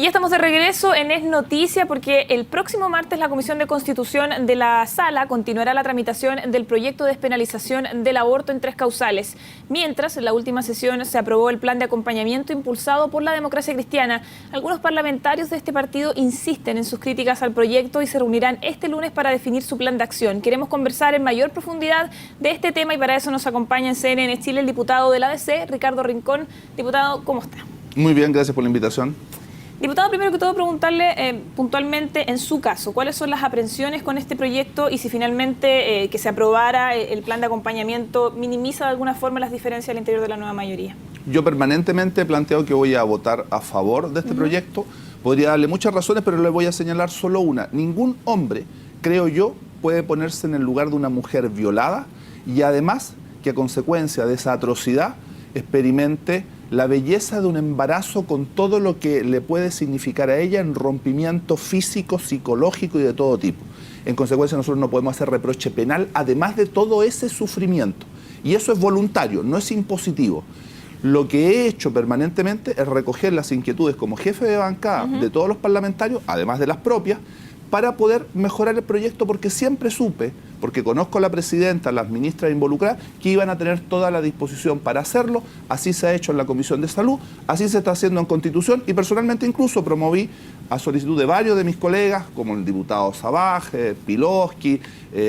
Y ya estamos de regreso en Es Noticia porque el próximo martes la Comisión de Constitución de la Sala continuará la tramitación del proyecto de despenalización del aborto en 3 causales. Mientras, en la última sesión se aprobó el plan de acompañamiento impulsado por la Democracia Cristiana. Algunos parlamentarios de este partido insisten en sus críticas al proyecto y se reunirán este lunes para definir su plan de acción. Queremos conversar en mayor profundidad de este tema y para eso nos acompaña en CNN Chile el diputado del ADC, Ricardo Rincón. Diputado, ¿cómo está? Muy bien, gracias por la invitación. Diputado, primero que todo preguntarle puntualmente en su caso, ¿cuáles son las aprehensiones con este proyecto y si finalmente que se aprobara el plan de acompañamiento minimiza de alguna forma las diferencias al interior de la nueva mayoría? Yo permanentemente he planteado que voy a votar a favor de este proyecto. Podría darle muchas razones, pero le voy a señalar solo una. Ningún hombre, creo yo, puede ponerse en el lugar de una mujer violada y además que a consecuencia de esa atrocidad experimente la belleza de un embarazo con todo lo que le puede significar a ella en rompimiento físico, psicológico y de todo tipo. En consecuencia, nosotros no podemos hacer reproche penal, además de todo ese sufrimiento. Y eso es voluntario, no es impositivo. Lo que he hecho permanentemente es recoger las inquietudes como jefe de bancada de todos los parlamentarios, además de las propias, para poder mejorar el proyecto, porque siempre supe, porque conozco a la presidenta, a las ministras involucradas, que iban a tener toda la disposición para hacerlo. Así se ha hecho en la Comisión de Salud, así se está haciendo en Constitución y personalmente incluso promoví a solicitud de varios de mis colegas, como el diputado Sabaj, Piloski,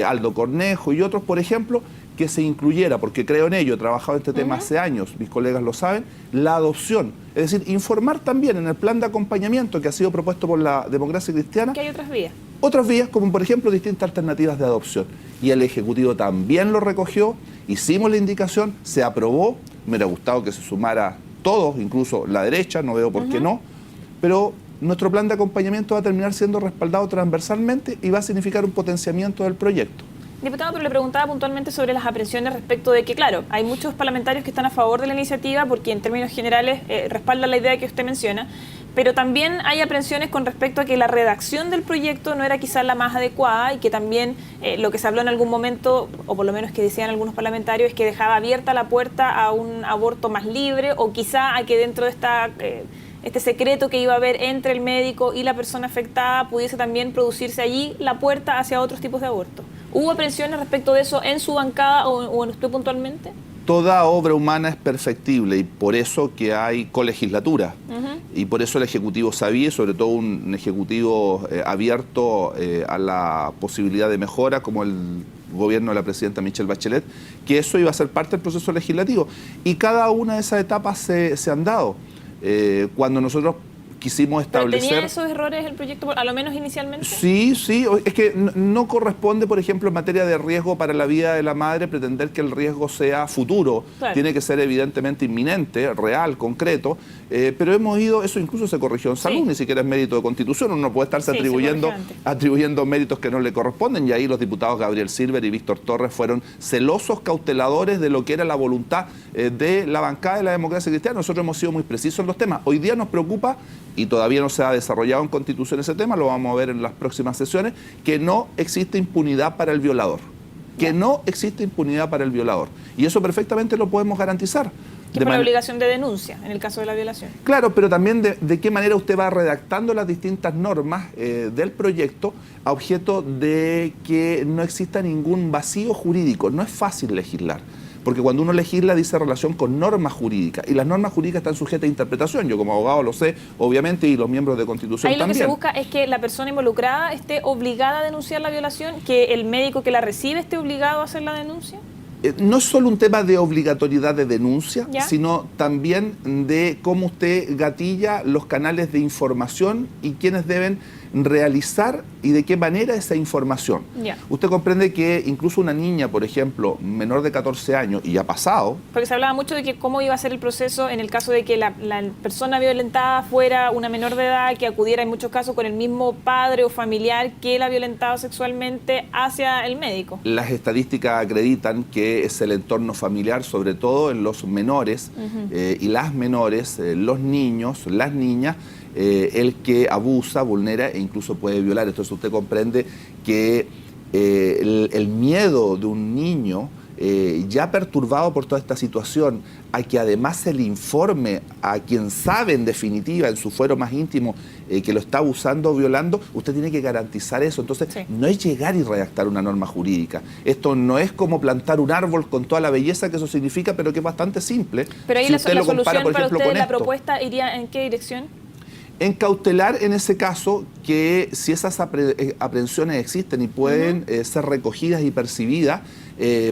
Aldo Cornejo y otros, por ejemplo, que se incluyera, porque creo en ello, he trabajado en este tema hace años, mis colegas lo saben, la adopción. Es decir, informar también en el plan de acompañamiento que ha sido propuesto por la Democracia Cristiana. Que hay otras vías. Otras vías, como por ejemplo distintas alternativas de adopción. Y el Ejecutivo también lo recogió, hicimos la indicación, se aprobó, me hubiera gustado que se sumara todos, incluso la derecha, no veo por qué no, pero nuestro plan de acompañamiento va a terminar siendo respaldado transversalmente y va a significar un potenciamiento del proyecto. Diputado, pero le preguntaba puntualmente sobre las aprehensiones respecto de que, claro, hay muchos parlamentarios que están a favor de la iniciativa porque en términos generales respaldan la idea que usted menciona, pero también hay aprehensiones con respecto a que la redacción del proyecto no era quizás la más adecuada y que también lo que se habló en algún momento, o por lo menos que decían algunos parlamentarios, es que dejaba abierta la puerta a un aborto más libre o quizá a que dentro de este secreto que iba a haber entre el médico y la persona afectada pudiese también producirse allí la puerta hacia otros tipos de aborto. ¿Hubo aprehensiones respecto de eso en su bancada o en usted puntualmente? Toda obra humana es perfectible y por eso que hay colegislatura. Y por eso el Ejecutivo sabía, sobre todo un Ejecutivo abierto a la posibilidad de mejora, como el gobierno de la presidenta Michelle Bachelet, que eso iba a ser parte del proceso legislativo. Y cada una de esas etapas se han dado. Cuando nosotros quisimos establecer... ¿Pero tenía esos errores el proyecto, a lo menos inicialmente? Sí, sí. Es que no corresponde, por ejemplo, en materia de riesgo para la vida de la madre, pretender que el riesgo sea futuro. Claro. Tiene que ser evidentemente inminente, real, concreto. Pero hemos ido, eso incluso se corrigió en salud, ni siquiera es mérito de Constitución. Uno no puede estarse atribuyendo méritos que no le corresponden. Y ahí los diputados Gabriel Silver y Víctor Torres fueron celosos cauteladores de lo que era la voluntad de la bancada de la Democracia Cristiana. Nosotros hemos sido muy precisos en los temas. Hoy día nos preocupa, y todavía no se ha desarrollado en Constitución ese tema, lo vamos a ver en las próximas sesiones, que no existe impunidad para el violador. Que no existe impunidad para el violador. Y eso perfectamente lo podemos garantizar. Que es por la obligación de denuncia en el caso de la violación. Claro, pero también de qué manera usted va redactando las distintas normas del proyecto a objeto de que no exista ningún vacío jurídico. No es fácil legislar. Porque cuando uno legisla dice relación con normas jurídicas y las normas jurídicas están sujetas a interpretación. Yo como abogado lo sé, obviamente, y los miembros de Constitución también. Ahí lo que se busca es que la persona involucrada esté obligada a denunciar la violación, que el médico que la recibe esté obligado a hacer la denuncia. No es solo un tema de obligatoriedad de denuncia, sino también de cómo usted gatilla los canales de información y quiénes deben realizar y de qué manera esa información. Usted comprende que incluso una niña, por ejemplo, menor de 14 años, y ha pasado... Porque se hablaba mucho de que cómo iba a ser el proceso en el caso de que la persona violentada fuera una menor de edad, que acudiera en muchos casos con el mismo padre o familiar que la violentado sexualmente hacia el médico. Las estadísticas acreditan que es el entorno familiar, sobre todo en los menores y las menores, los niños, las niñas, el que abusa, vulnera e incluso puede violar. Entonces usted comprende que el miedo de un niño ya perturbado por toda esta situación, a que además se le informe a quien sabe en definitiva, en su fuero más íntimo, que lo está abusando o violando, usted tiene que garantizar eso. Entonces, sí, no es llegar y redactar una norma jurídica. Esto no es como plantar un árbol con toda la belleza que eso significa, pero que es bastante simple. Pero ahí si la usted lo solución compara, por para ejemplo, usted, con la esto. propuesta iría ¿en qué dirección? Encautelar en ese caso que si esas aprehensiones existen y pueden ser recogidas y percibidas,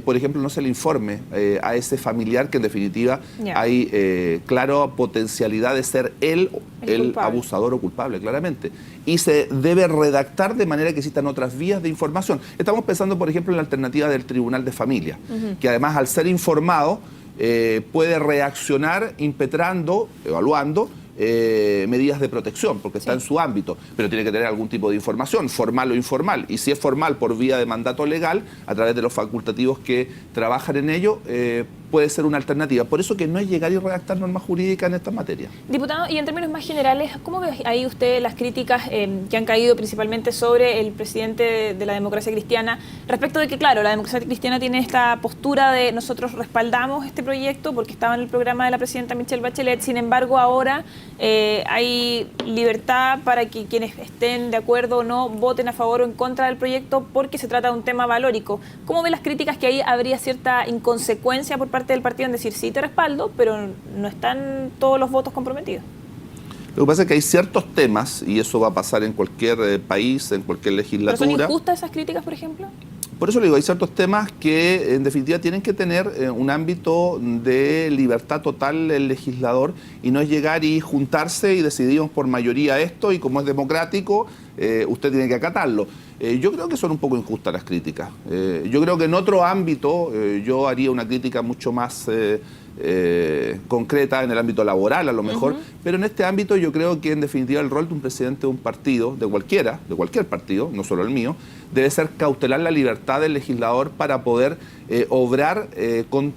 por ejemplo, no se le informe a ese familiar que en definitiva hay clara potencialidad de ser él el abusador o culpable, claramente. Y se debe redactar de manera que existan otras vías de información. Estamos pensando, por ejemplo, en la alternativa del Tribunal de Familia, que además al ser informado puede reaccionar impetrando, evaluando, medidas de protección, porque está en su ámbito, pero tiene que tener algún tipo de información, formal o informal, y si es formal por vía de mandato legal, a través de los facultativos que trabajan en ello, puede ser una alternativa. Por eso que no es llegar y redactar normas jurídicas en estas materias. Diputado, y en términos más generales, ¿cómo ve ahí usted las críticas que han caído principalmente sobre el presidente de la democracia cristiana respecto de que, claro, la democracia cristiana tiene esta postura de nosotros respaldamos este proyecto porque estaba en el programa de la presidenta Michelle Bachelet, sin embargo ahora hay libertad para que quienes estén de acuerdo o no voten a favor o en contra del proyecto porque se trata de un tema valórico? ¿Cómo ve las críticas que ahí habría cierta inconsecuencia por parte del partido en decir sí te respaldo, pero no están todos los votos comprometidos? Lo que pasa es que hay ciertos temas, y eso va a pasar en cualquier país, en cualquier legislatura. ¿Pero son injustas esas críticas, por ejemplo? Por eso le digo, hay ciertos temas que en definitiva tienen que tener un ámbito de libertad total el legislador y no es llegar y juntarse y decidimos por mayoría esto y como es democrático, usted tiene que acatarlo. Yo creo que son un poco injustas las críticas. Yo creo que en otro ámbito yo haría una crítica mucho más concreta en el ámbito laboral a lo mejor, pero en este ámbito yo creo que en definitiva el rol de un presidente de un partido, de cualquier partido, no solo el mío, debe ser cautelar la libertad del legislador para poder obrar con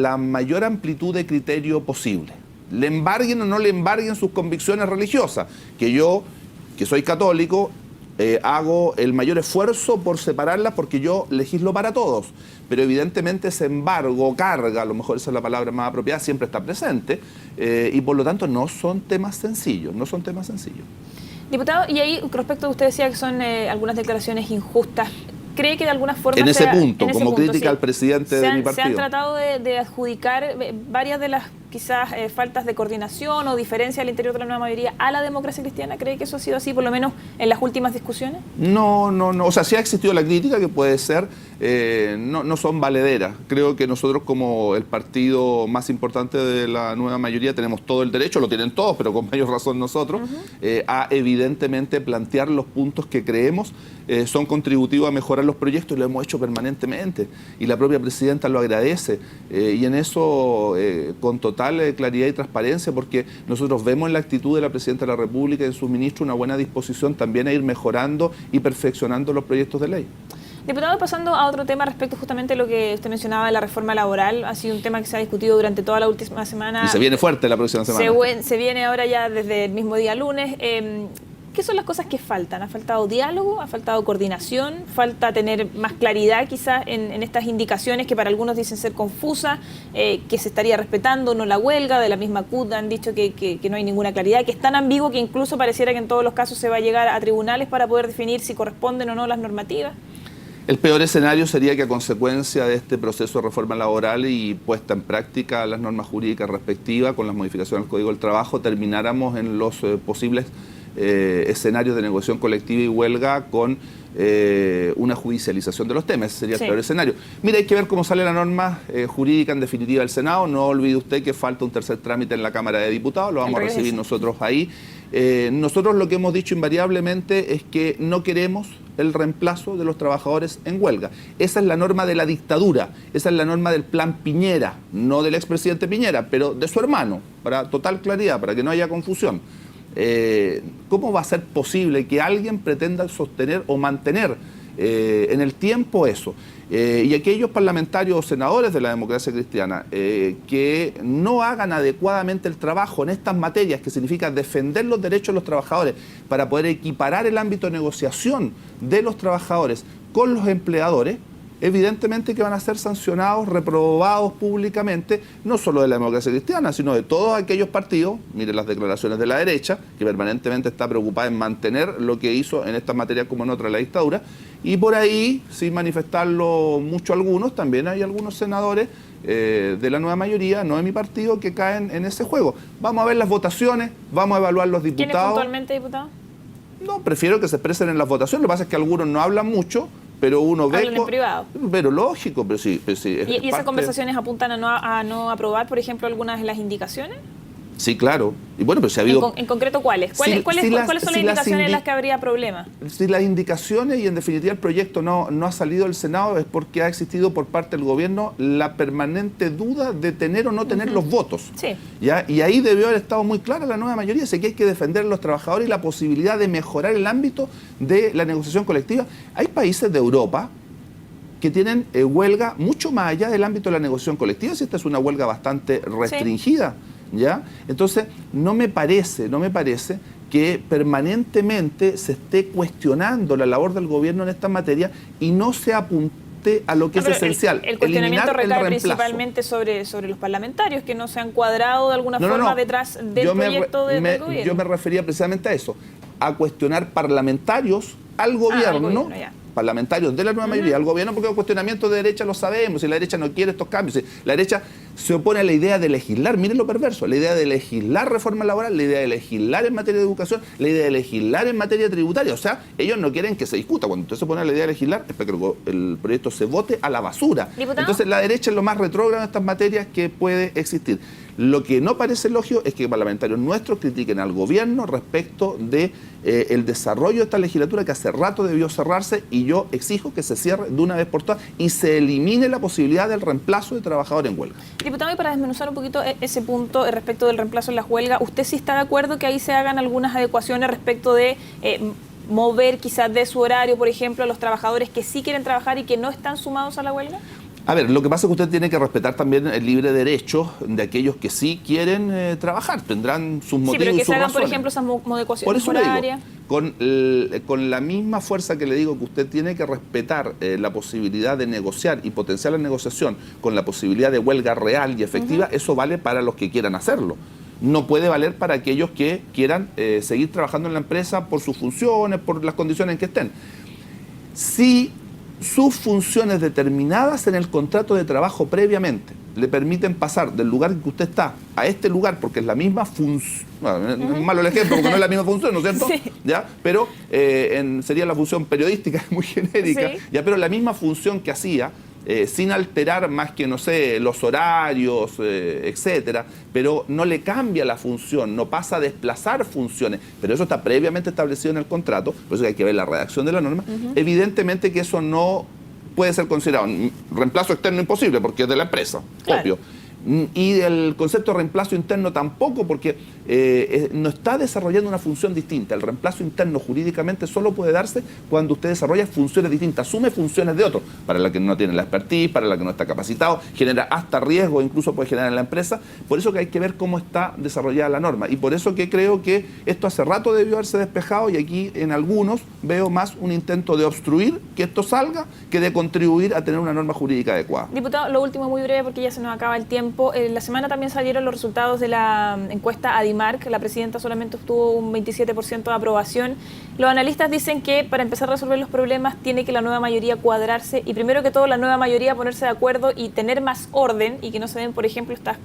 la mayor amplitud de criterio posible. Le embarguen o no le embarguen sus convicciones religiosas, que yo, que soy católico, hago el mayor esfuerzo por separarlas porque yo legislo para todos, pero evidentemente ese embargo, carga, a lo mejor esa es la palabra más apropiada, siempre está presente y por lo tanto no son temas sencillos, Diputado, y ahí respecto a usted decía que son algunas declaraciones injustas. ¿Cree que de alguna forma... En ese punto, como crítica al presidente de mi partido. ¿Se han tratado de adjudicar varias de las quizás faltas de coordinación o diferencia al interior de la nueva mayoría a la democracia cristiana? ¿Cree que eso ha sido así, por lo menos en las últimas discusiones? No. O sea, sí ha existido la crítica que puede ser, no son valederas. Creo que nosotros como el partido más importante de la nueva mayoría tenemos todo el derecho, lo tienen todos, pero con mayor razón nosotros, a evidentemente plantear los puntos que creemos son contributivos a mejorar los proyectos y lo hemos hecho permanentemente. Y la propia presidenta lo agradece. Y en eso, con total claridad y transparencia, porque nosotros vemos en la actitud de la presidenta de la República y de sus ministros una buena disposición también a ir mejorando y perfeccionando los proyectos de ley. Diputado, pasando a otro tema respecto justamente a lo que usted mencionaba de la reforma laboral, ha sido un tema que se ha discutido durante toda la última semana. Y se viene fuerte la próxima semana. Se viene ahora ya desde el mismo día lunes. ¿Qué son las cosas que faltan? ¿Ha faltado diálogo? ¿Ha faltado coordinación? ¿Falta tener más claridad quizás en estas indicaciones que para algunos dicen ser confusas, que se estaría respetando no la huelga? De la misma CUT han dicho que no hay ninguna claridad, que es tan ambiguo que incluso pareciera que en todos los casos se va a llegar a tribunales para poder definir si corresponden o no las normativas. El peor escenario sería que a consecuencia de este proceso de reforma laboral y puesta en práctica las normas jurídicas respectivas con las modificaciones al Código del Trabajo termináramos en los posibles escenarios de negociación colectiva y huelga con una judicialización de los temas. Ese sería el peor escenario. Mira, hay que ver cómo sale la norma jurídica en definitiva del Senado. No olvide usted que falta un tercer trámite en la Cámara de Diputados, lo vamos a recibir nosotros ahí. Nosotros lo que hemos dicho invariablemente es que no queremos el reemplazo de los trabajadores en huelga. Esa es la norma de la dictadura, esa es la norma del plan Piñera, no del expresidente Piñera, pero de su hermano, para total claridad, para que no haya confusión. ¿Cómo va a ser posible que alguien pretenda sostener o mantener en el tiempo eso? Y aquellos parlamentarios o senadores de la democracia cristiana que no hagan adecuadamente el trabajo en estas materias, que significa defender los derechos de los trabajadores para poder equiparar el ámbito de negociación de los trabajadores con los empleadores, evidentemente que van a ser sancionados, reprobados públicamente, no solo de la democracia cristiana, sino de todos aquellos partidos, miren las declaraciones de la derecha, que permanentemente está preocupada en mantener lo que hizo en estas materias como en otras la dictadura, y por ahí, sin manifestarlo mucho algunos, también hay algunos senadores de la nueva mayoría, no de mi partido, que caen en ese juego. Vamos a ver las votaciones, vamos a evaluar los diputados. ¿Quién es puntualmente diputado? No, prefiero que se expresen en las votaciones. Lo que pasa es que algunos no hablan mucho, pero uno ve... Hablan en privado. Pero lógico, pero sí. ¿Y esas conversaciones apuntan a no aprobar, por ejemplo, algunas de las indicaciones? Sí, claro. Y bueno, pero si ha habido... ¿En concreto cuáles? ¿Cuáles son las indicaciones en las que habría problemas? Si las indicaciones y en definitiva el proyecto no ha salido del Senado es porque ha existido por parte del gobierno la permanente duda de tener o no tener los votos. Sí. ¿Ya? Y ahí debió haber estado muy clara la nueva mayoría. Sé que hay que defender a los trabajadores y la posibilidad de mejorar el ámbito de la negociación colectiva. Hay países de Europa que tienen huelga mucho más allá del ámbito de la negociación colectiva, si esta es una huelga bastante restringida. Sí. ¿Ya? Entonces, no me parece que permanentemente se esté cuestionando la labor del gobierno en esta materia y no se apunte a lo que es esencial. El cuestionamiento recae principalmente sobre los parlamentarios que no se han cuadrado de alguna forma detrás del proyecto del gobierno. Yo me refería precisamente a eso, a cuestionar parlamentarios al gobierno, parlamentarios de la nueva mayoría, al gobierno, porque los cuestionamientos de derecha lo sabemos, si la derecha no quiere estos cambios, si la derecha se opone a la idea de legislar, miren lo perverso, la idea de legislar reforma laboral, la idea de legislar en materia de educación, la idea de legislar en materia tributaria, o sea, ellos no quieren que se discuta, cuando usted se opone a la idea de legislar es para que el proyecto se vote a la basura. ¿Diputado? Entonces la derecha es lo más retrógrado en estas materias que puede existir. Lo que no parece lógico es que parlamentarios nuestros critiquen al gobierno respecto de el desarrollo de esta legislatura que hace rato debió cerrarse, y yo exijo que se cierre de una vez por todas y se elimine la posibilidad del reemplazo de trabajadores en huelga. Diputado, y para desmenuzar un poquito ese punto respecto del reemplazo en las huelgas, ¿usted sí está de acuerdo que ahí se hagan algunas adecuaciones respecto de mover quizás de su horario, por ejemplo, a los trabajadores que sí quieren trabajar y que no están sumados a la huelga? A ver, lo que pasa es que usted tiene que respetar también el libre derecho de aquellos que sí quieren trabajar, tendrán sus motivos y sus razones. Sí, pero que se hagan, por ejemplo, esas adecuaciones horarias. Con la misma fuerza que le digo que usted tiene que respetar la posibilidad de negociar y potenciar la negociación con la posibilidad de huelga real y efectiva, eso vale para los que quieran hacerlo. No puede valer para aquellos que quieran seguir trabajando en la empresa por sus funciones, por las condiciones en que estén. Si sus funciones determinadas en el contrato de trabajo previamente le permiten pasar del lugar en que usted está a este lugar, porque es la misma función, bueno, es malo el ejemplo porque no es la misma función, ¿no es cierto? Sí. ¿Ya? Pero sería la función periodística, muy genérica, sí. ¿Ya? Pero la misma función que hacía, sin alterar más que, no sé, los horarios, etcétera, pero no le cambia la función, no pasa a desplazar funciones, pero eso está previamente establecido en el contrato, por eso hay que ver la redacción de la norma. Evidentemente que eso no puede ser considerado un reemplazo externo imposible, porque es de la empresa, claro. Obvio. Y el concepto de reemplazo interno tampoco, porque no está desarrollando una función distinta. El reemplazo interno jurídicamente solo puede darse cuando usted desarrolla funciones distintas, asume funciones de otro, para la que no tiene la expertise, para la que no está capacitado, genera hasta riesgo, incluso puede generar en la empresa. Por eso que hay que ver cómo está desarrollada la norma, y por eso que creo que esto hace rato debió haberse despejado, y aquí en algunos veo más un intento de obstruir que esto salga que de contribuir a tener una norma jurídica adecuada. Diputado, lo último muy breve porque ya se nos acaba el tiempo. La semana también salieron los resultados de la encuesta Adimark. La presidenta solamente obtuvo un 27% de aprobación. Los analistas dicen que para empezar a resolver los problemas tiene que la nueva mayoría cuadrarse, y primero que todo la nueva mayoría ponerse de acuerdo y tener más orden, y que no se den, por ejemplo, estas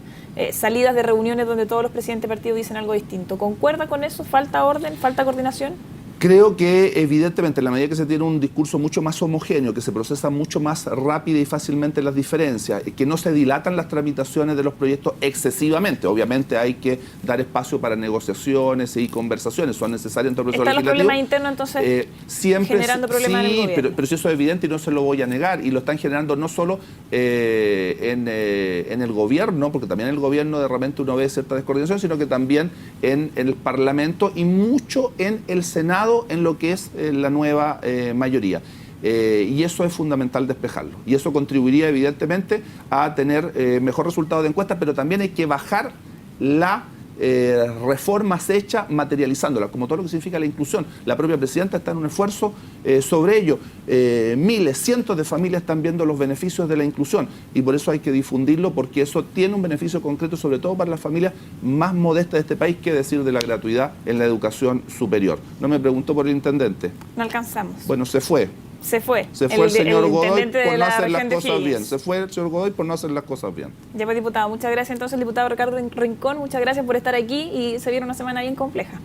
salidas de reuniones donde todos los presidentes de partido dicen algo distinto. ¿Concuerda con eso? ¿Falta orden? ¿Falta coordinación? Creo que evidentemente en la medida que se tiene un discurso mucho más homogéneo, que se procesa mucho más rápida y fácilmente las diferencias, que no se dilatan las tramitaciones de los proyectos excesivamente. Obviamente hay que dar espacio para negociaciones y conversaciones, son necesarias en todo el proceso legislativo. ¿Están los problemas internos entonces siempre, generando problemas en el gobierno? Pero si eso es evidente y no se lo voy a negar, y lo están generando no solo en el gobierno, porque también en el gobierno de repente uno ve cierta descoordinación, sino que también en el Parlamento y mucho en el Senado, en lo que es la nueva mayoría. Y eso es fundamental despejarlo. Y eso contribuiría evidentemente a tener mejor resultado de encuestas, pero también hay que bajar la reformas hechas, materializándolas, como todo lo que significa la inclusión. La propia presidenta está en un esfuerzo sobre ello. Miles, cientos de familias están viendo los beneficios de la inclusión y por eso hay que difundirlo, porque eso tiene un beneficio concreto, sobre todo para las familias más modestas de este país, que decir de la gratuidad en la educación superior. No me preguntó por el intendente. No alcanzamos. Bueno, se fue. Se fue. Se fue el señor Godoy intendente por de no la hacer las región de cosas O'Higgins. bien. Se fue el señor Godoy por no hacer las cosas bien. Ya pues, diputado, muchas gracias entonces al diputado Ricardo Rincón, muchas gracias por estar aquí y se viene una semana bien compleja.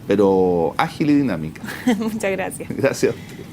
Pero ágil y dinámica. Muchas gracias. Gracias a usted.